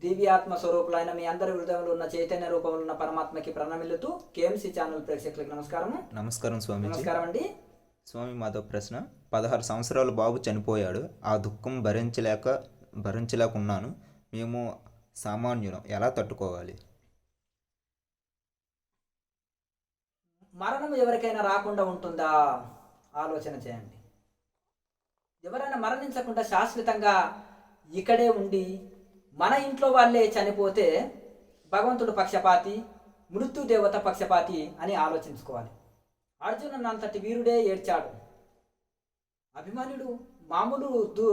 దివ్యాత్మ స్వరూపులైన మీ అందరి హృదయంలో ఉన్న చైతన్య రూపంలో ఉన్న పరమాత్మకి ప్రణమిల్లుతూ కేఎంసీ ఛానల్ ప్రేక్షకులకు నమస్కారము. నమస్కారం స్వామి. నమస్కారం అండి స్వామి, మాతో ప్రశ్న. 16 సంవత్సరాల బాబు చనిపోయాడు. ఆ దుఃఖం భరించలేకున్నాను. మేము సామాన్యులం, ఎలా తట్టుకోవాలి? మరణం ఎవరికైనా రాకుండా ఉంటుందా? ఆలోచన చేయండి. ఎవరైనా మరణించకుండా శాశ్వతంగా ఇక్కడే ఉండి మన ఇంట్లో వాళ్ళే చనిపోతే భగవంతుడు పక్షపాతి, మృత్యుదేవత పక్షపాతి అని ఆలోచించుకోవాలి. అర్జునుడు అంతటి వీరుడే ఏడ్చాడు. అభిమన్యుడు మామూలు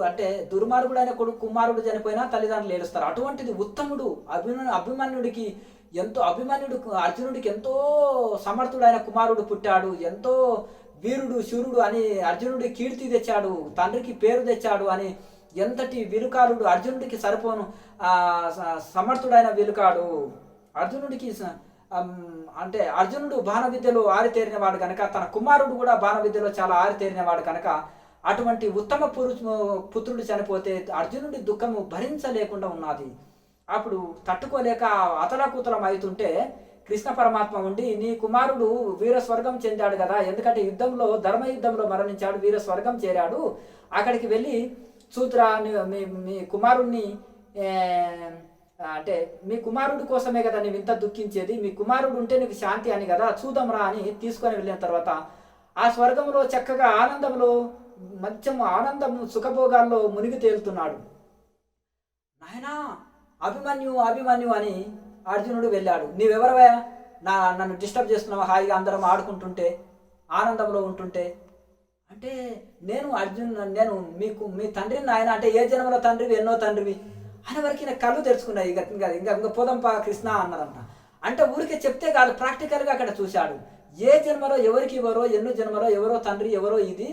అంటే దుర్మార్గుడైన కొడుకు కుమారుడు చనిపోయినా తల్లిదండ్రులు ఏడుస్తారు. అటువంటిది ఉత్తముడు అభిమన్యుడికి అర్జునుడికి ఎంతో సమర్థుడైన కుమారుడు పుట్టాడు, ఎంతో వీరుడు శూరుడు అని అర్జునుడి కీర్తి తెచ్చాడు, తండ్రికి పేరు తెచ్చాడు అని ఎంతటి విలుకారుడు, అర్జునుడికి సరిపోను సమర్థుడైన విలుకాడు. అర్జునుడికి అంటే అర్జునుడు బాణ విద్యలో ఆరితేరినవాడు కనుక తన కుమారుడు కూడా బాణ విద్యలో చాలా ఆరితేరినవాడు కనుక అటువంటి ఉత్తమ పుత్రుడు చనిపోతే అర్జునుడి దుఃఖము భరించలేకుండా ఉన్నది. అప్పుడు తట్టుకోలేక అతలకుతలం అవుతుంటే కృష్ణ పరమాత్మ ఉండి, నీ కుమారుడు వీర స్వర్గం చెందాడు కదా, ఎందుకంటే యుద్ధంలో ధర్మ యుద్ధంలో మరణించాడు, వీర స్వర్గం చేరాడు, అక్కడికి వెళ్ళి చూద్రా మీ కుమారుణ్ణి అంటే మీ కుమారుడి కోసమే కదా నీవు ఇంత దుఃఖించేది, మీ కుమారుడు ఉంటే నీకు శాంతి అని కదా, చూద్దాంరా అని తీసుకొని వెళ్ళిన తర్వాత ఆ స్వర్గంలో చక్కగా ఆనందంలో మంచం ఆనందం సుఖభోగాల్లో మునిగి తేలుతున్నాడు. నాయనా అభిమన్యు అని అర్జునుడు వెళ్ళాడు. నీవెవరవయా నన్ను డిస్టర్బ్ చేస్తున్నావు, హాయిగా అందరం ఆడుకుంటుంటే ఆనందంలో ఉంటుంటే అంటే నేను మీ తండ్రిని నాయన అంటే ఏ జన్మలో తండ్రివి ఎన్నో తండ్రివి అని వరకు నాకు కళ్ళు తెరుచుకున్నాయి. ఇంకా పోదంపా కృష్ణ అన్నారంట. అంటే ఊరికే చెప్తే కాదు, ప్రాక్టికల్గా అక్కడ చూశాడు. ఏ జన్మలో ఎవరికి ఎవరో, ఎన్నో జన్మలో ఎవరో తండ్రి ఎవరో ఇది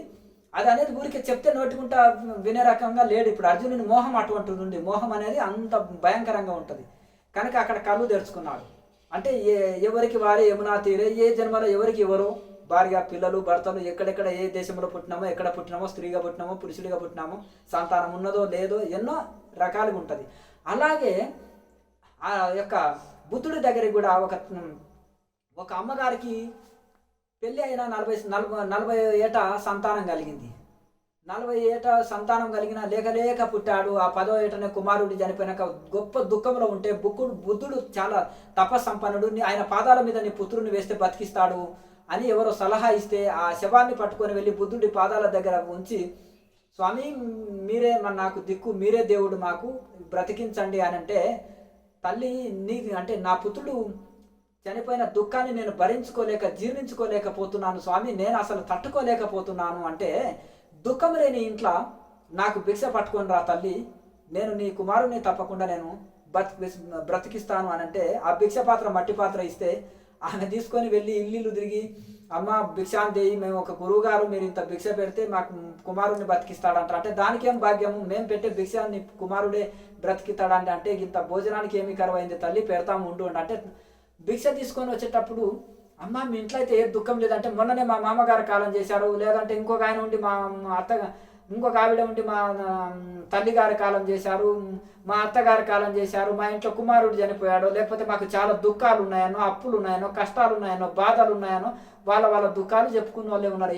అది అనేది ఊరికే చెప్తే నోటుకుంటా వినే రకంగా లేడు. ఇప్పుడు అర్జునుని మోహం అటువంటిది ఉంది. మోహం అనేది అంత భయంకరంగా ఉంటుంది కనుక అక్కడ కళ్ళు తెరుచుకున్నాడు. అంటే ఎవరికి వారే యమునా తీరే, ఏ జన్మలో ఎవరికి ఎవరో భార్య పిల్లలు భర్తలు ఎక్కడెక్కడ ఏ దేశంలో పుట్టినామో, ఎక్కడ పుట్టినామో, స్త్రీగా పుట్టినామో పురుషుడిగా పుట్టినామో, సంతానం ఉన్నదో లేదో ఎన్నో రకాలుగా ఉంటుంది. అలాగే ఆ యొక్క బుద్ధుడి దగ్గరికి కూడా ఒక అమ్మగారికి పెళ్ళి అయిన 40 ఏట సంతానం కలిగింది. 40 ఏట సంతానం కలిగిన లేక పుట్టాడు. ఆ 10వ ఏటనే కుమారుడు చనిపోయినాక గొప్ప దుఃఖంలో ఉంటే బుద్ధుడు చాలా తపస్సంపన్నుడు, ఆయన పాదాల మీద నీ పుత్రుని వేస్తే బతికిస్తాడు అని ఎవరో సలహా ఇస్తే ఆ శవాన్ని పట్టుకొని వెళ్ళి బుద్ధుడి పాదాల దగ్గర ఉంచి, స్వామి మీరే నాకు దిక్కు, మీరే దేవుడు, మాకు బ్రతికించండి అని అంటే, తల్లి అంటే నా పుత్రుడు చనిపోయిన దుఃఖాన్ని నేను జీర్ణించుకోలేకపోతున్నాను స్వామి, నేను అసలు తట్టుకోలేకపోతున్నాను అంటే, దుఃఖం లేని ఇంట్లో నాకు భిక్ష పట్టుకొని రా తల్లి, నేను నీ కుమారుని తప్పకుండా నేను బ్రతికిస్తాను అని అంటే, ఆ భిక్ష పాత్ర మట్టి పాత్ర ఇస్తే ఆమె తీసుకొని వెళ్ళి ఇల్లు తిరిగి, అమ్మ భిక్షాందేయి, మేము ఒక గురువు గారు మీరు ఇంత భిక్ష పెడితే మాకు కుమారుడిని బతికిస్తాడంటారు. అంటే దానికేం భాగ్యము, మేము పెట్టే భిక్షాన్ని కుమారుడే బ్రతికిస్తాడంటే, అంటే ఇంత భోజనానికి ఏమి కరువైంది తల్లి, పెడతాము ఉండు అంటే భిక్ష తీసుకొని వచ్చేటప్పుడు, అమ్మ మీ ఇంట్లో అయితే ఏ దుఃఖం లేదంటే, మొన్ననే మా మామగారు కాలం చేశారు, లేదంటే ఇంకొక ఆయన ఉండి ఇంకొక ఆవిడ ఉండి మా తల్లిగారి కాలం చేశారు, మా అత్తగారి కాలం చేశారు, మా ఇంట్లో కుమారుడు చనిపోయాడో, లేకపోతే మాకు చాలా దుఃఖాలు ఉన్నాయనో, అప్పులు ఉన్నాయనో, కష్టాలు ఉన్నాయనో, బాధలు ఉన్నాయనో వాళ్ళ దుఃఖాలు చెప్పుకున్న వాళ్ళే ఉన్నారు.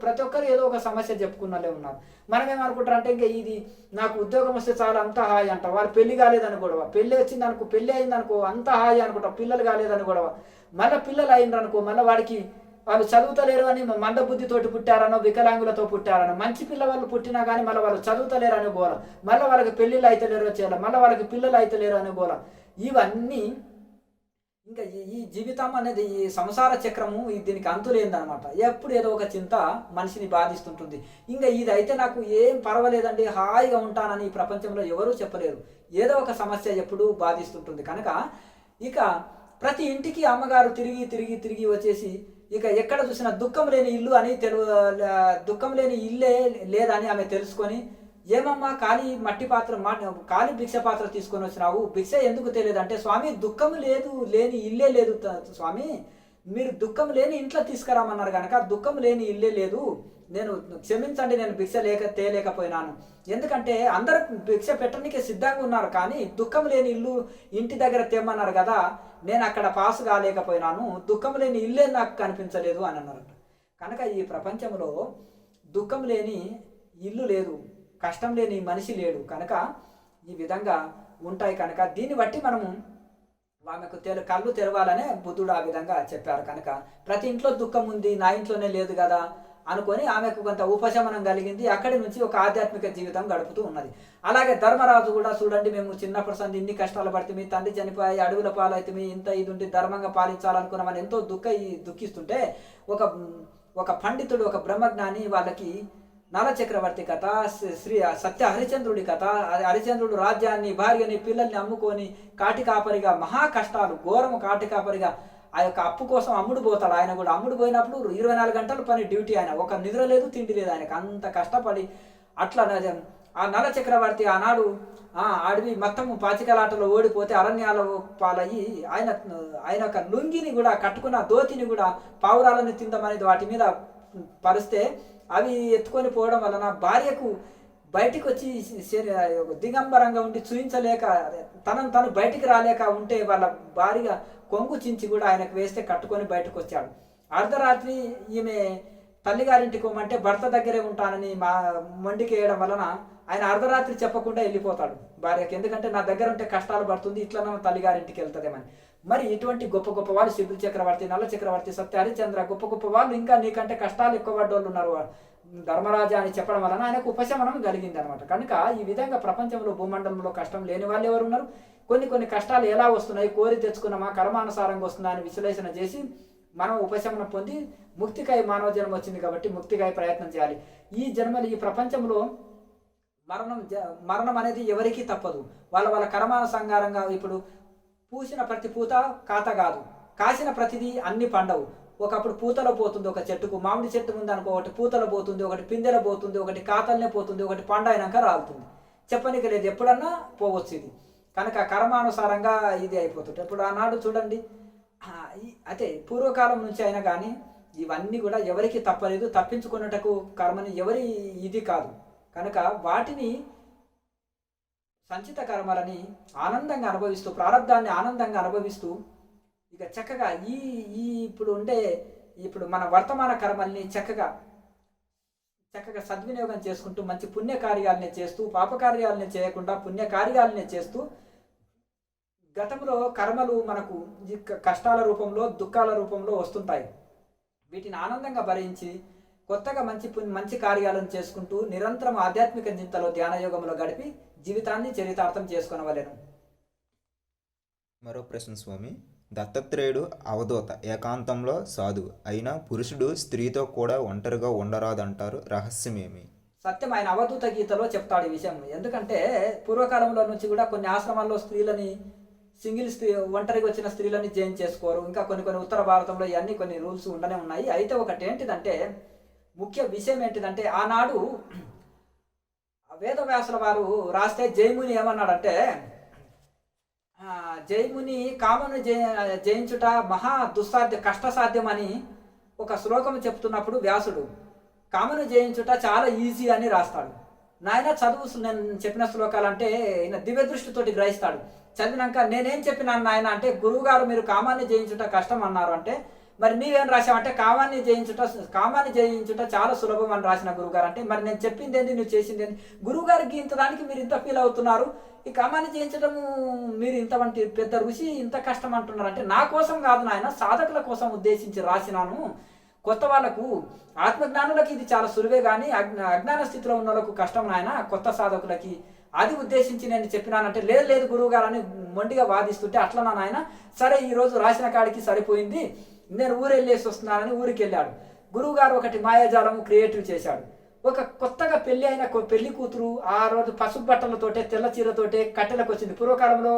ప్రతి ఒక్కరు ఏదో ఒక సమస్య చెప్పుకున్న వాళ్ళే ఉన్నారు. మనం ఏమనుకుంటారు అంటే, ఇంకా ఇది నాకు ఉద్యోగం వస్తే చాలా అంత హాయి అంట, వాళ్ళు పెళ్లి కాలేదని గొడవ, పెళ్లి అయిందనుకో అంత హాయి అనుకుంటాం, పిల్లలు కాలేదని గొడవ, మళ్ళీ పిల్లలు అయిందనుకో మళ్ళీ వాడికి వాళ్ళు చదువుతలేరు అని మందబుద్ధితోటి పుట్టారనో, వికలాంగులతో పుట్టారనో, మంచి పిల్లవాళ్ళు పుట్టినా కానీ మళ్ళీ వాళ్ళు చదువుతలేరు అని గోల, మళ్ళీ వాళ్ళకి పెళ్ళిళ్ళు అయితలేరు వచ్చేయాలి, మళ్ళీ వాళ్ళకి పిల్లలు అయితలేరు అని గోల. ఇవన్నీ ఇంకా ఈ జీవితం అనేది ఈ సంసార చక్రము దీనికి అంతులేదనమాట. ఎప్పుడు ఏదో ఒక చింత మనిషిని బాధిస్తుంటుంది. ఇంకా ఇది అయితే నాకు ఏం పర్వాలేదండి, హాయిగా ఉంటానని ఈ ప్రపంచంలో ఎవరూ చెప్పలేరు. ఏదో ఒక సమస్య ఎప్పుడూ బాధిస్తుంటుంది కనుక ఇక ప్రతి ఇంటికి అమ్మగారు తిరిగి వచ్చేసి ఇక ఎక్కడ చూసినా దుఃఖం లేని ఇల్లు అని దుఃఖం లేని ఇల్లే లేదని ఆమె తెలుసుకొని, ఏమమ్మా ఖాళీ మట్టి పాత్ర ఖాళీ భిక్ష పాత్ర తీసుకొని వచ్చినావు, భిక్ష ఎందుకు తెలియదంటే, స్వామి దుఃఖం లేని ఇల్లే లేదు స్వామి, మీరు దుఃఖం లేని ఇంట్లో తీసుకురామన్నారు కనుక దుఃఖం లేని ఇల్లే లేదు, నేను క్షమించండి, నేను భిక్ష తేలేకపోయినాను. ఎందుకంటే అందరూ భిక్ష పెట్టడానికే సిద్ధంగా ఉన్నారు, కానీ దుఃఖం లేని ఇల్లు ఇంటి దగ్గర తెమ్మన్నారు కదా, నేను అక్కడ పాసు కాలేకపోయినాను, దుఃఖం లేని ఇల్లే నాకు కనిపించలేదు అని అన్నారట. కనుక ఈ ప్రపంచంలో దుఃఖం లేని ఇల్లు లేదు, కష్టం లేని మనిషి లేడు. కనుక ఈ విధంగా ఉంటాయి. కనుక దీన్ని బట్టి మనము ఆమెకు కళ్ళు తెరవాలనే బుద్ధుడు ఆ విధంగా చెప్పారు. కనుక ప్రతి ఇంట్లో దుఃఖం ఉంది, నా ఇంట్లోనే లేదు కదా అనుకొని ఆమెకు కొంత ఉపశమనం కలిగింది. అక్కడి నుంచి ఒక ఆధ్యాత్మిక జీవితం గడుపుతూ ఉన్నది. అలాగే ధర్మరాజు కూడా చూడండి, మేము చిన్నప్పటి సంది ఇన్ని కష్టాలు పడితే, మీ తండ్రి చనిపోయి అడవుల పాలైతే, మీ ఇంత ఇది ఉండి ధర్మంగా పాలించాలనుకున్నామని ఎంతో దుఃఖిస్తుంటే ఒక పండితుడు, ఒక బ్రహ్మజ్ఞాని వాళ్ళకి నల చక్రవర్తి కథ, శ్రీ సత్య హరిచంద్రుడి కథ, హరిచంద్రుడు రాజ్యాన్ని, భార్యని, పిల్లల్ని అమ్ముకొని కాటికాపరిగా, మహా కష్టాలు, ఘోరము కాటికాపరిగా ఆ యొక్క అప్పు కోసం అమ్ముడు పోతాడు. ఆయన కూడా అమ్ముడు పోయినప్పుడు 24 గంటలు పని డ్యూటీ, ఆయన ఒక నిద్ర లేదు, తిండి లేదు, ఆయనకు అంత కష్టపడి. అట్లా ఆ నల చక్రవర్తి ఆనాడు అడవి మొత్తము పాచికలాటలో ఓడిపోతే అరణ్యాల పాలయ్యి ఆయన యొక్క లుంగిని కూడా కట్టుకున్న ధోతిని కూడా పావురాలను తిందామనేది వాటి మీద పరిస్తే అవి ఎత్తుకొని పోవడం వలన భార్యకు బయటికి వచ్చి దిగంబరంగా ఉండి చూయించలేక, తను బయటికి రాలేక ఉంటే వాళ్ళ భార్య కొంగు చించి కూడా ఆయనకు వేస్తే కట్టుకొని బయటకు వచ్చాడు. అర్ధరాత్రి ఈమె తల్లిగారింటికి పోమంటే భర్త దగ్గరే ఉంటానని మొండికి వేయడం వలన ఆయన అర్ధరాత్రి చెప్పకుండా వెళ్ళిపోతాడు భార్యకి. ఎందుకంటే నా దగ్గర ఉంటే కష్టాలు పడుతుంది, ఇట్లా నా తల్లిగారింటికి వెళ్తుందేమని. మరి ఇటువంటి గొప్ప గొప్ప వాళ్ళు, శిబిరి చక్రవర్తి, నల్ల చక్రవర్తి, సత్య హరిచంద్ర, గొప్ప గొప్ప వాళ్ళు, ఇంకా నీకంటే కష్టాలు ఎక్కువ పడ్డోళ్ళు ఉన్నారు ధర్మరాజా అని చెప్పడం వలన ఆయనకు ఉపశమనం కలిగింది అనమాట. కనుక ఈ విధంగా ప్రపంచంలో భూమండలంలో కష్టం లేని వాళ్ళు ఎవరు ఉన్నారు? కొన్ని కష్టాలు ఎలా వస్తున్నాయి, కోరి తెచ్చుకున్నామా, కర్మానుసారంగా వస్తుందా అని విశ్లేషణ చేసి మనం ఉపశమనం పొంది ముక్తికై మానవ జన్మ వచ్చింది కాబట్టి ముక్తికై ప్రయత్నం చేయాలి. ఈ జన్మలు, ఈ ప్రపంచంలో మరణం అనేది ఎవరికీ తప్పదు. వాళ్ళ కర్మానుసారంగా. ఇప్పుడు పూసిన ప్రతి పూత కాత కాదు, కాసిన ప్రతిదీ అన్ని పండవు. ఒకప్పుడు పూతలో పోతుంది ఒక చెట్టుకు, మామిడి చెట్టు ఉంది అనుకో, ఒకటి పూతలో పోతుంది, ఒకటి పిందెలో పోతుంది, ఒకటి కాతలనే పోతుంది, ఒకటి పండు అయినాక రాలుతుంది. చెప్పనికి లేదు, ఎప్పుడన్నా పోవచ్చు ఇది. కనుక కర్మానుసారంగా ఇది అయిపోతుంది. ఇప్పుడు ఆనాడు చూడండి, అయితే పూర్వకాలం నుంచి అయినా కానీ ఇవన్నీ కూడా ఎవరికి తప్పలేదు, తప్పించుకున్నటకు కర్మని ఎవరి ఇది కాదు. కనుక వాటిని సంచిత కర్మలని ఆనందంగా అనుభవిస్తూ, ప్రారంధాన్ని ఆనందంగా అనుభవిస్తూ, ఇక చక్కగా ఇప్పుడు మన వర్తమాన కర్మల్ని చక్కగా సద్వినియోగం చేసుకుంటూ, మంచి పుణ్యకార్యాలని చేస్తూ, పాపకార్యాలని చేయకుండా పుణ్యకార్యాలని చేస్తూ, గతంలో కర్మలు మనకు కష్టాల రూపంలో, దుఃఖాల రూపంలో వస్తుంటాయి. వీటిని ఆనందంగా భరించి కొత్తగా మంచి కార్యాలను చేసుకుంటూ నిరంతరం ఆధ్యాత్మిక చింతలో, ధ్యానయోగంలో గడిపి జీవితాన్ని చరితార్థం చేసుకొనవలెను. మరో ప్రశ్న స్వామి, దత్తాత్రేయుడు అవధూత, ఏకాంతంలో సాధువు అయినా పురుషుడు స్త్రీతో కూడా ఒంటరిగా ఉండరాదంటారు, రహస్యమేమి? సత్యం, ఆయన అవధూత గీతలో చెప్తాడు ఈ విషయం. ఎందుకంటే పూర్వకాలంలో నుంచి కూడా కొన్ని ఆశ్రమాల్లో స్త్రీలని, ఒంటరిగా వచ్చిన స్త్రీలని జైన్ చేసుకోరు. ఇంకా కొన్ని ఉత్తర భారతంలో ఇవన్నీ కొన్ని రూల్స్ ఉండనే ఉన్నాయి. అయితే ఒకటి ఏంటిదంటే, ముఖ్య విషయం ఏంటిదంటే, ఆనాడు వేదవ్యాసుల వారు రాస్తే జైముని ఏమన్నాడంటే, జైముని కామను జయించుట మహా కష్టసాధ్యం అని ఒక శ్లోకం చెప్తున్నప్పుడు వ్యాసుడు కామను జయించుట చాలా ఈజీ అని రాస్తాడు. నాయన చదువు, నేను చెప్పిన శ్లోకాలంటే ఈయన దివ్య దృష్టితోటి గ్రహిస్తాడు. చదివినాక నేనేం చెప్పినాను నాయన అంటే, గురువుగారు మీరు కామాన్ని జయించుట కష్టం అన్నారు అంటే, మరి నీవేం రాశావంటే కామాన్ని జయించుట చాలా సులభం అని రాసిన గురువుగారు అంటే, మరి నేను చెప్పింది ఏంటి, నువ్వు చేసింది ఏంటి? గురువుగారికి ఇంత దానికి మీరు ఇంత ఫీల్ అవుతున్నారు, ఈ కామాన్ని జయించడము మీరు ఇంత వంటి పెద్ద ఋషి ఇంత కష్టం అంటున్నారు అంటే, నా కోసం కాదు నాయన, సాధకుల కోసం ఉద్దేశించి రాసినాను. కొత్త వాళ్ళకు, ఆత్మజ్ఞానులకి ఇది చాలా సులువే, కానీ అజ్ఞాన స్థితిలో ఉన్న వాళ్ళకు కష్టం నాయన, కొత్త సాధకులకి, అది ఉద్దేశించి నేను చెప్పినానంటే, లేదు గురువుగారు అని మొండిగా వాదిస్తుంటే, అట్లా నాయన సరే ఈరోజు రాసిన కాడికి సరిపోయింది, నేను ఊరు వెళ్ళేసి వస్తున్నానని ఊరికి వెళ్ళాడు. గురువుగారు ఒకటి మాయాజాలము క్రియేటివ్ చేశాడు. ఒక కొత్తగా పెళ్లి అయిన పెళ్లి కూతురు ఆ రోజు పసుపు బట్టలతోటే, తెల్ల చీరతోటే కట్టెలకు వచ్చింది. పూర్వకాలంలో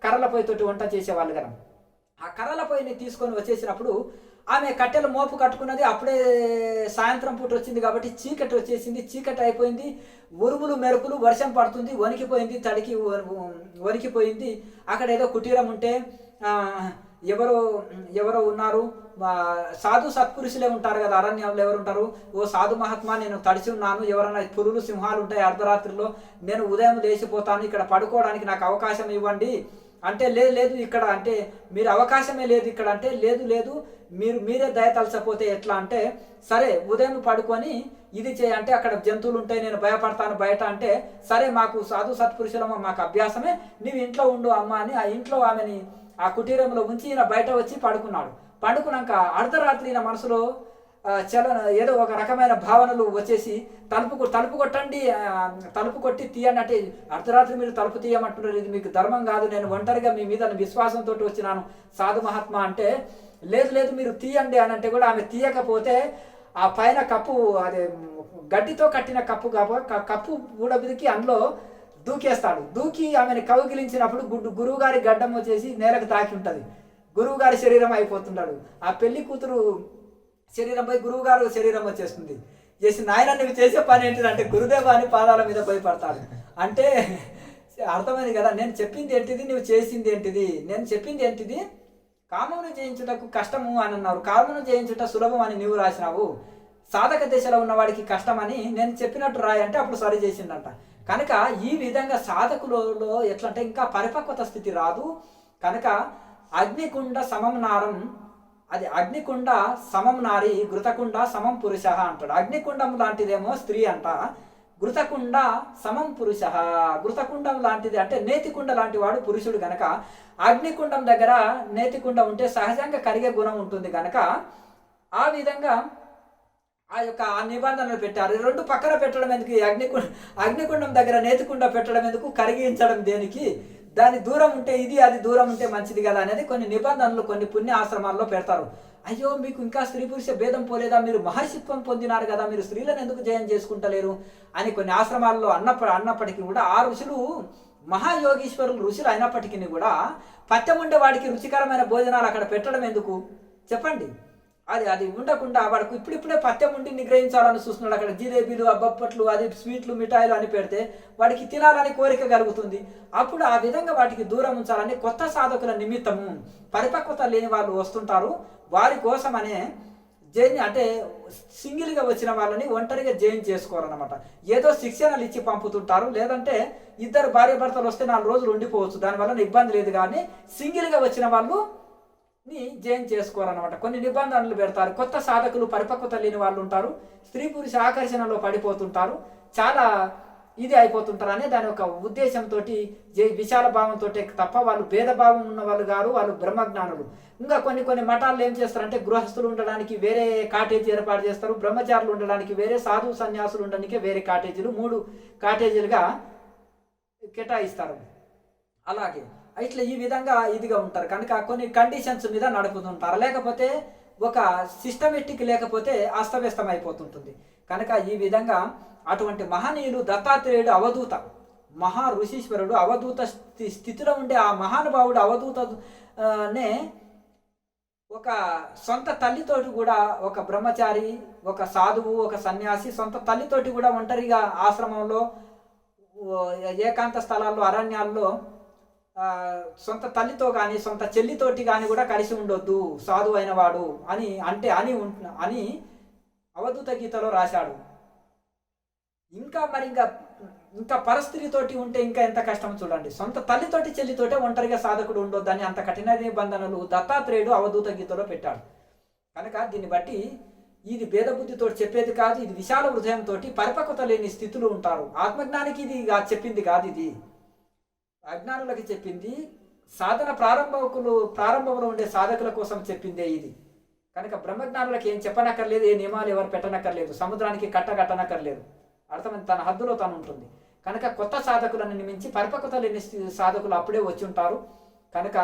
కర్రల పొయ్యితోటి వంట చేసేవాళ్ళు కదా. ఆ కర్రల పొయ్యిని తీసుకొని వచ్చేసినప్పుడు ఆమె కట్టెల మోపు కట్టుకున్నది. అప్పుడే సాయంత్రం పూట వచ్చింది కాబట్టి చీకటి వచ్చేసింది. చీకటి అయిపోయింది, ఉరుములు మెరుపులు, వర్షం పడుతుంది, వణికిపోయింది, తడికి వణికిపోయింది. అక్కడ ఏదో కుటీరం ఉంటే ఎవరు ఎవరో ఉన్నారు, సాధు సత్పురుషులే ఉంటారు కదా అరణ్యంలో. ఎవరు ఉంటారు? ఓ సాధు మహాత్మా, నేను తడిసి ఉన్నాను, ఎవరైనా పురులు సింహాలు ఉంటాయి అర్ధరాత్రిలో, నేను ఉదయం లేచిపోతాను, ఇక్కడ పడుకోవడానికి నాకు అవకాశం ఇవ్వండి అంటే, లేదు ఇక్కడ అంటే మీరు అవకాశమే లేదు ఇక్కడ అంటే, లేదు మీరే దయతలసపోతే ఎట్లా అంటే, సరే ఉదయం పడుకొని ఇది చేయంటే అక్కడ జంతువులు ఉంటాయి, నేను భయపడతాను బయట అంటే, సరే మాకు సాధు సత్పురుషులమ్మ, మాకు అభ్యాసమే, నీవు ఇంట్లో ఉండు అమ్మ అని ఆ ఇంట్లో ఆమెని ఆ కుటీరంలో ఉంచి ఈయన బయట వచ్చి పడుకున్నాడు. పండుకున్నాక అర్ధరాత్రి ఈయన మనసులో ఏదో ఒక రకమైన భావనలు వచ్చేసి తలుపు కొట్టండి, తలుపు కొట్టి తీయండి అంటే, అర్ధరాత్రి మీరు తలుపు తీయమంటున్నారు, ఇది మీకు ధర్మం కాదు, నేను ఒంటరిగా మీ మీద విశ్వాసంతో వచ్చినాను సాధు మహాత్మా అంటే, లేదు మీరు తీయండి అని అంటే కూడా ఆమె తీయకపోతే ఆ పైన కప్పు, అదే గడ్డితో కట్టిన కప్పు కప్పు ఊడబిదికి అందులో దూకేస్తాడు. దూకి ఆమెను కౌగిలించినప్పుడు గురువు గారి గడ్డం వచ్చేసి నేలకు తాకి ఉంటుంది, గురువు గారి శరీరం అయిపోతున్నాడు. ఆ పెళ్లి కూతురు శరీరం పోయి గురువు గారు శరీరం వచ్చేస్తుంది. చేసి నాయన నువ్వు చేసే పని ఏంటిదంటే గురుదేవ అని పాదాల మీద భయపడతాడు. అంటే అర్థమైంది కదా, నేను చెప్పింది ఏంటిది, నువ్వు చేసింది ఏంటిది. నేను చెప్పింది ఏంటిది, కామమును జయించుటకు కష్టము అని అన్నారు, కామమును జయించుట సులభం అని నీవు రాసినావు, సాధక దశలో ఉన్నవాడికి కష్టమని నేను చెప్పినట్టు రాయి అంటే అప్పుడు సరి చేసిందంట. కనుక ఈ విధంగా సాధకులలో ఎట్లా అంటే ఇంకా పరిపక్వత స్థితి రాదు. కనుక అగ్నికుండ సమం నారం, అది అగ్నికుండ సమం నారి, ఘృతకుండ సమం పురుష అంటాడు. అగ్నికుండం లాంటిదేమో స్త్రీ అంట, ఘృతకుండ సమం పురుష, ఘృతకుండం లాంటిది అంటే నేతికుండ లాంటి వాడు పురుషుడు. గనక అగ్నికుండం దగ్గర నేతికుండ ఉంటే సహజంగా కరిగే గుణం ఉంటుంది కనుక ఆ విధంగా ఆ యొక్క ఆ నిబంధనలు పెట్టారు. రెండు పక్కన పెట్టడం ఎందుకు? అగ్నికుండం దగ్గర నేతికుండ పెట్టడం ఎందుకు? కరిగించడం దేనికి? దాని దూరం ఉంటే ఇది, అది దూరం ఉంటే మంచిది కదా అనేది కొన్ని నిబంధనలు కొన్ని పుణ్య ఆశ్రమాల్లో పెడతారు. అయ్యో మీకు ఇంకా స్త్రీ పురుష భేదం పోలేదా, మీరు మహర్షిత్వం పొందినారు కదా, మీరు స్త్రీలను ఎందుకు జయం చేసుకుంటలేరు అని కొన్ని ఆశ్రమాల్లో అన్నప్పటికీ కూడా ఆ ఋషులు మహాయోగీశ్వరులు ఋషులు అయినప్పటికీ కూడా పత్యం ఉండే వాడికి రుచికరమైన భోజనాలు అక్కడ పెట్టడం ఎందుకు చెప్పండి? అది ఉండకుండా వాడికి ఇప్పుడిప్పుడే పత్యం ఉండి నిగ్రహించాలని చూస్తున్నాడు. అక్కడ జిలేబీలు, అబ్బప్పట్లు, అది స్వీట్లు, మిఠాయిలు అని పెడితే వాడికి తినాలని కోరిక కలుగుతుంది. అప్పుడు ఆ విధంగా వాటికి దూరం ఉంచాలని కొత్త సాధకుల నిమిత్తము పరిపక్వత లేని వాళ్ళు వస్తుంటారు. వారి కోసమనే జైన్ అంటే సింగిల్గా వచ్చిన వాళ్ళని ఒంటరిగా జైన్ చేసుకోవాలన్నమాట. ఏదో శిక్షణలు ఇచ్చి పంపుతుంటారు, లేదంటే ఇద్దరు భార్య భర్తలు వస్తే 4 రోజులు ఉండిపోవచ్చు, దానివల్ల ఇబ్బంది లేదు. కానీ సింగిల్గా వచ్చిన వాళ్ళు జైన్ చేసుకోవాలన్నమాట. కొన్ని నిబంధనలు పెడతారు. కొత్త సాధకులు పరిపక్వత లేని వాళ్ళు ఉంటారు, స్త్రీ పురుష ఆకర్షణలో పడిపోతుంటారు, చాలా ఇది అయిపోతుంటారు అనే దాని ఒక ఉద్దేశంతో విశాల భావంతో తప్ప వాళ్ళు భేదభావం ఉన్న వాళ్ళు కాదు, వాళ్ళు బ్రహ్మజ్ఞానులు. ఇంకా కొన్ని మఠాల్లో ఏం చేస్తారంటే గృహస్థులు ఉండడానికి వేరే కాటేజీ ఏర్పాటు చేస్తారు, బ్రహ్మచారులు ఉండడానికి వేరే, సాధు సన్యాసులు ఉండడానికి వేరే కాటేజీలు, 3 కాటేజీలుగా కేటాయిస్తారు. అలాగే ఇట్లా ఈ విధంగా ఇదిగా ఉంటారు. కనుక కొన్ని కండిషన్స్ మీద నడుపుతుంటారు, లేకపోతే ఒక సిస్టమేటిక్ లేకపోతే అస్తవ్యస్తం అయిపోతుంటుంది. కనుక ఈ విధంగా అటువంటి మహనీయులు దత్తాత్రేయుడు అవధూత మహా ఋషీశ్వరుడు అవధూత స్థితిలో ఉండే ఆ మహానుభావుడు అవధూతనే ఒక సొంత తల్లితోటి కూడా, ఒక బ్రహ్మచారి, ఒక సాధువు, ఒక సన్యాసి సొంత తల్లితోటి కూడా ఒంటరిగా ఆశ్రమంలో, ఏకాంత స్థలాల్లో, అరణ్యాల్లో సొంత తల్లితో కానీ సొంత చెల్లితోటి కానీ కూడా కలిసి ఉండొద్దు సాధువు అయిన వాడు అని అవధూత గీతలో రాశాడు. ఇంకా పరస్త్రీతోటి ఉంటే ఇంకా ఎంత కష్టం చూడండి. సొంత తల్లితోటి చెల్లితోటే ఒంటరిగా సాధకుడు ఉండొద్దని అంత కఠిన నిబంధనలు దత్తాత్రేయుడు అవధూత గీతలో పెట్టాడు. కనుక దీన్ని బట్టి ఇది భేదబుద్ధితో చెప్పేది కాదు, ఇది విశాల హృదయంతో పరిపక్వత లేని స్థితులు ఉంటారు. ఆత్మజ్ఞానికి ఇది చెప్పింది కాదు, ఇది అజ్ఞానులకి చెప్పింది, సాధన ప్రారంభంలో ఉండే సాధకుల కోసం చెప్పిందే ఇది. కనుక బ్రహ్మజ్ఞానులకి ఏం చెప్పనక్కర్లేదు, ఏ నియమాలు ఎవరు పెట్టనక్కర్లేదు, సముద్రానికి కట్టనక్కర్లేదు, అర్థమైంది, తన హద్దులో తను ఉంటుంది. కనుక కొత్త సాధకులను నిమించి పరిపక్వత లేని సాధకులు అప్పుడే వచ్చి ఉంటారు. కనుక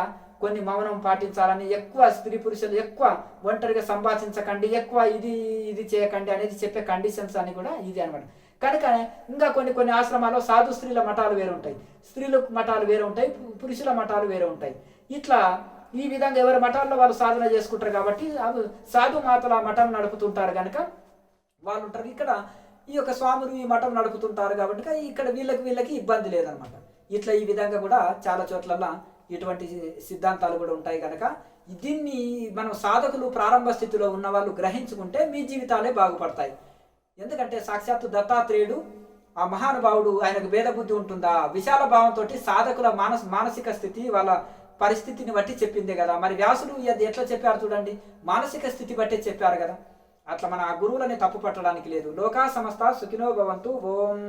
కొన్ని మౌనం పాటించాలని, ఎక్కువ స్త్రీ పురుషులు ఎక్కువ ఒంటరిగా సంభాషించకండి, ఎక్కువ ఇది చేయకండి అనేది చెప్పే కండిషన్స్ అని కూడా ఇది అనమాట. కనుక ఇంకా కొన్ని ఆశ్రమాల్లో సాధు స్త్రీల మఠాలు వేరు ఉంటాయి, స్త్రీల మఠాలు వేరే ఉంటాయి, పురుషుల మఠాలు వేరే ఉంటాయి. ఇట్లా ఈ విధంగా ఎవరి మఠాల్లో వాళ్ళు సాధన చేసుకుంటారు కాబట్టి సాధు మాతల మఠం నడుపుతుంటారు కనుక వాళ్ళు ఉంటారు. ఇక్కడ ఈ యొక్క స్వాములు ఈ మఠం నడుపుతుంటారు కాబట్టి ఇక్కడ వీళ్ళకి ఇబ్బంది లేదనమాట. ఇట్లా ఈ విధంగా కూడా చాలా చోట్ల ఇటువంటి సిద్ధాంతాలు కూడా ఉంటాయి కనుక దీన్ని మనం సాధకులు ప్రారంభ స్థితిలో ఉన్న వాళ్ళు గ్రహించుకుంటే మీ జీవితాలే బాగుపడతాయి. ఎందుకంటే సాక్షాత్తు దత్తాత్రేయుడు ఆ మహానుభావుడు, ఆయనకు భేద బుద్ధి ఉంటుందా? విశాల భావంతో సాధకుల మానసిక స్థితి వాళ్ళ పరిస్థితిని బట్టి చెప్పిందే కదా. మరి వ్యాసుడు అది ఎట్లా చెప్పారు చూడండి, మానసిక స్థితి బట్టే చెప్పారు కదా. అట్లా మన గురువులని తప్పు పట్టడానికి లేదు. లోకా సమస్త సుఖినో భవంతు. ఓం